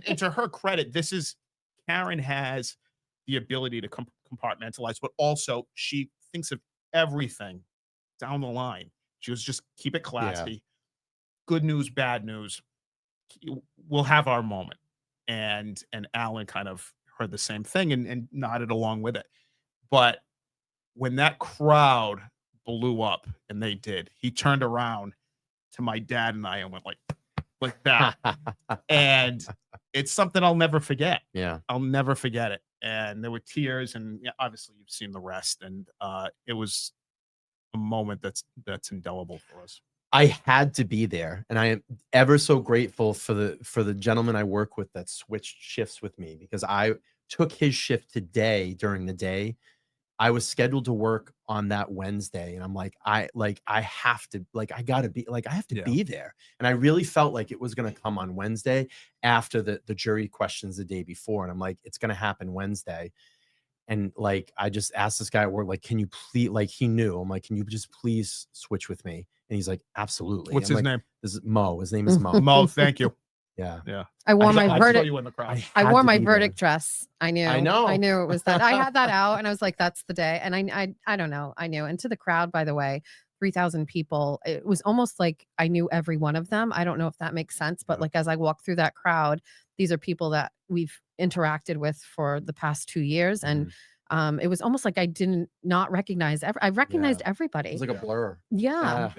And to her credit, Karen has the ability to compartmentalize, but also she thinks of everything down the line. She was just keep it Yeah. classy. Good news, bad news. We'll have our moment. And Alan kind of heard the same thing and nodded along with it. But when that crowd blew up, and they did, he turned around to my dad and I and went like that. And it's something I'll never forget. Yeah. I'll never forget it. And there were tears, and yeah, obviously you've seen the rest. And it was a moment that's indelible for us. I had to be there, and I am ever so grateful for the gentleman I work with that switched shifts with me, because I took his shift today during the day. I was scheduled to work on that Wednesday, and I'm like, I have to, I gotta be, I have to be there. And I really felt like it was gonna come on Wednesday after the jury questions the day before. And I'm like, it's gonna happen Wednesday. And I just asked this guy at work, can you please, he knew. I'm like, can you just please switch with me? And he's like, absolutely. What's I'm his name? This is Mo. His name is Mo. Mo, thank you. Yeah. Yeah. I wore my verdict. You in the crowd. I wore my verdict dress. I knew. I know. I knew it was that. I had that out, and I was like, "That's the day." And I don't know. I knew. And to the crowd, by the way, 3,000 people. It was almost like I knew every one of them. I don't know if that makes sense, but as I walked through that crowd, these are people that we've interacted with for the past 2 years, and it was almost like I did not recognize. I recognized everybody. It was like a blur. Yeah.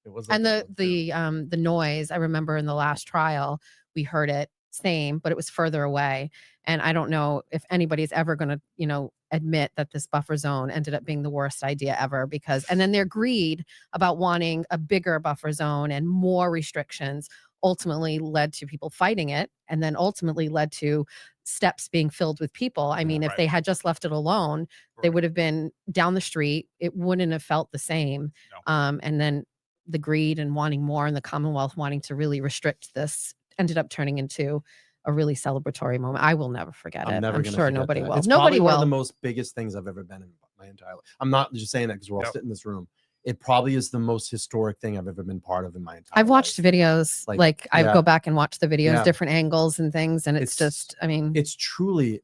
It was and the noise, I remember in the last trial, we heard it same, but it was further away. And I don't know if anybody's ever going to, admit that this buffer zone ended up being the worst idea ever, and then their greed about wanting a bigger buffer zone and more restrictions ultimately led to people fighting it, and then ultimately led to steps being filled with people. I mean, if they had just left it alone, they would have been down the street. It wouldn't have felt the same. No. And then the greed and wanting more, and the Commonwealth wanting to really restrict this, ended up turning into a really celebratory moment. I will never forget it. I'm sure nobody will. It's Nobody probably will. One of the most biggest things I've ever been in my entire life. I'm not just saying that because we're all sitting in this room. It probably is the most historic thing I've ever been part of in my entire life. I've watched videos, I go back and watch the videos, different angles and things, and it's just, it's truly,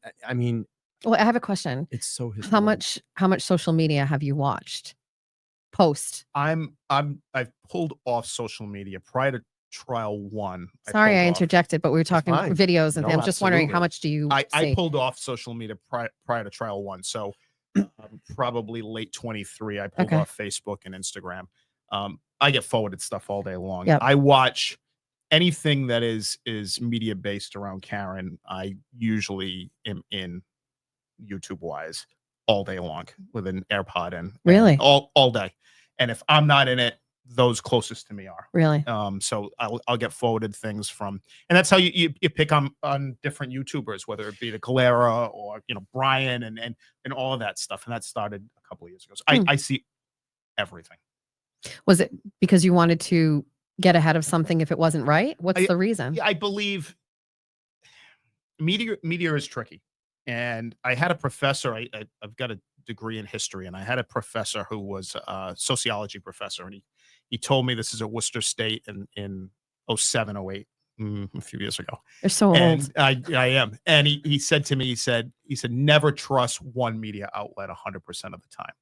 well, I have a question. It's so historic. How much social media have you watched post? I've pulled off social media prior to trial 1. Sorry, I interjected, but we were talking videos, and I'm just wondering, how much do you see? I pulled off social media prior to trial 1. So probably late 23, I pulled off Facebook and Instagram. I get forwarded stuff all day long. Yep. I watch anything that is media based around Karen. I usually am in YouTube wise all day long with an AirPod in. Really? All day. And if I'm not in it, those closest to me are. Really? So I'll get forwarded things from, and that's how you pick on different YouTubers, whether it be the Calera or Brian and all of that stuff. And that started a couple of years ago. So I see everything. Was it because you wanted to get ahead of something if it wasn't right? What's the reason? I believe media is tricky. And I had a professor, I've got a degree in history, and I had a professor who was a sociology professor, and he told me, this is at Worcester State in 07, 08, a few years ago. You're so old. I am. And he said to me, he said, never trust one media outlet 100% of the time.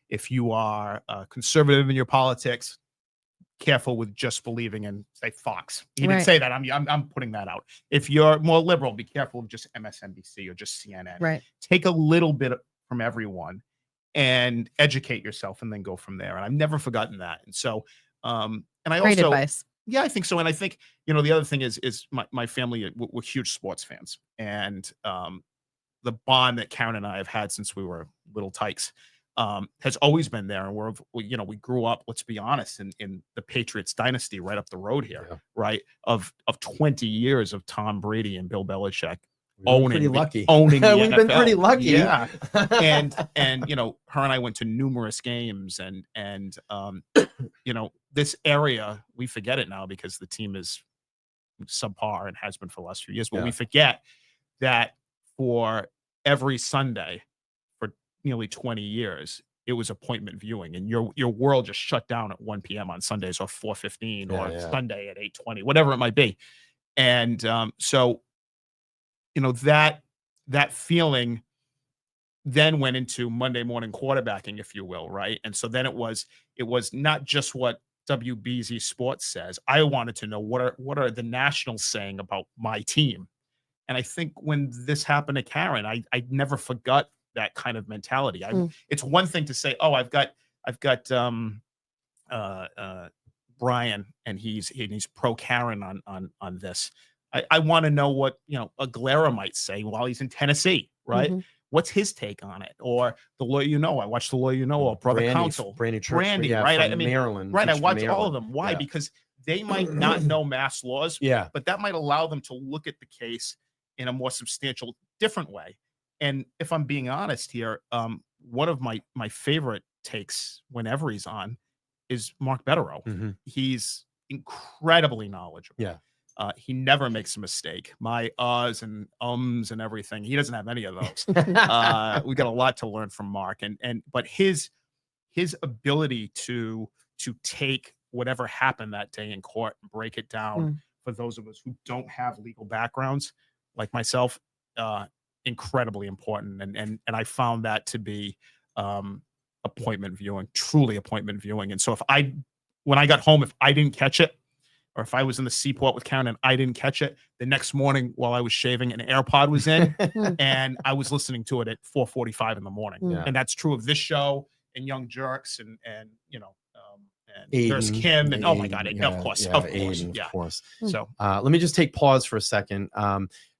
If you are conservative in your politics, careful with just believing in, say, Fox. He didn't say that. I'm putting that out. If you're more liberal, be careful with just MSNBC or just CNN. Right. Take a little bit from everyone and educate yourself, and then go from there. And I've never forgotten that. And so, and I Great also, advice. Yeah, I think so. And I think, the other thing is my family, we're huge sports fans, and the bond that Karen and I have had since we were little tykes has always been there. And we grew up, let's be honest, in the Patriots dynasty right up the road here, right? Of 20 years of Tom Brady and Bill Belichick owning pretty lucky. Owning the We've NFL. been pretty lucky. Yeah. and her and I went to numerous games, and this area, we forget it now because the team is subpar and has been for the last few years, but we forget that for every Sunday for nearly 20 years, it was appointment viewing, and your world just shut down at 1 p.m. on Sundays, or 4:15 or Sunday at 8:20, whatever it might be. And so that feeling then went into Monday morning quarterbacking, if you will, right? And so then it was not just what WBZ Sports says. I wanted to know what are the nationals saying about my team. And I think when this happened to Karen, I never forgot that kind of mentality. It's one thing to say, oh, I've got uh, uh, Brian, and he's pro Karen on this. I want to know what Aguilera might say while he's in Tennessee, right? What's his take on it? Or the lawyer, I watched the lawyer, or brother counsel, Brandy, yeah, right? From Maryland, right. I from watch all of Maryland. them. Why? Yeah. Because they might not know mass laws, Yeah. but that might allow them to look at the case in a more substantial, different way. And if I'm being honest here, one of my favorite takes whenever he's on is Mark Betterow. He's incredibly knowledgeable. Yeah. He never makes a mistake. My uhs and ums and everything, he doesn't have any of those. We got a lot to learn from Mark, but his ability to take whatever happened that day in court and break it down for those of us who don't have legal backgrounds like myself, incredibly important. And I found that to be appointment viewing, truly appointment viewing. And so when I got home, if I didn't catch it, or if I was in the seaport with Karen and I didn't catch it, the next morning while I was shaving, an AirPod was in and I was listening to it at 4:45 in the morning. Yeah. And that's true of this show and Young Jerks and and Aiden, there's Kim and Aiden, oh my God, yeah, of course. Aiden, Yeah. of course. So let me just take pause for a second.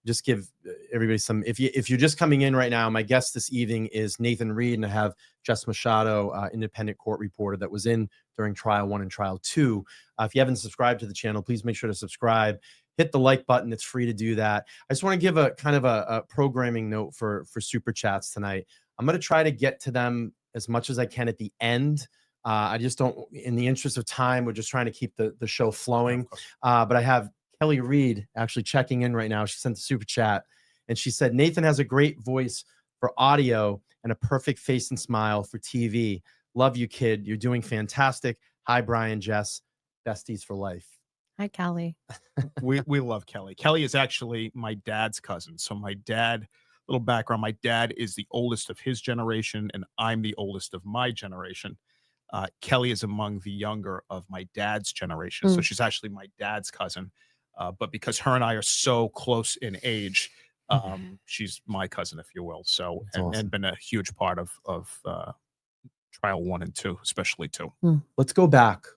Just give everybody some. If you're just coming in right now, my guest this evening is Nathan Reed, and I have Jess Machado, independent court reporter that was in during trial 1 and trial 2. If you haven't subscribed to the channel, please make sure to subscribe. Hit the like button. It's free to do that. I just want to give a kind of a programming note for super chats tonight. I'm going to try to get to them as much as I can at the end. I just don't, in the interest of time, we're just trying to keep the show flowing. But I have Kelly Reed actually checking in right now. She sent the super chat and she said, Nathan has a great voice for audio and a perfect face and smile for TV. Love you, kid. You're doing fantastic. Hi, Brian, Jess, besties for life. Hi, Kelly. we love Kelly. Kelly is actually my dad's cousin. So my dad, little background, my dad is the oldest of his generation and I'm the oldest of my generation. Kelly is among the younger of my dad's generation. So she's actually my dad's cousin. But because her and I are so close in age, she's my cousin, if you will. So, and been a huge part of trial 1 and 2, especially 2. Let's go back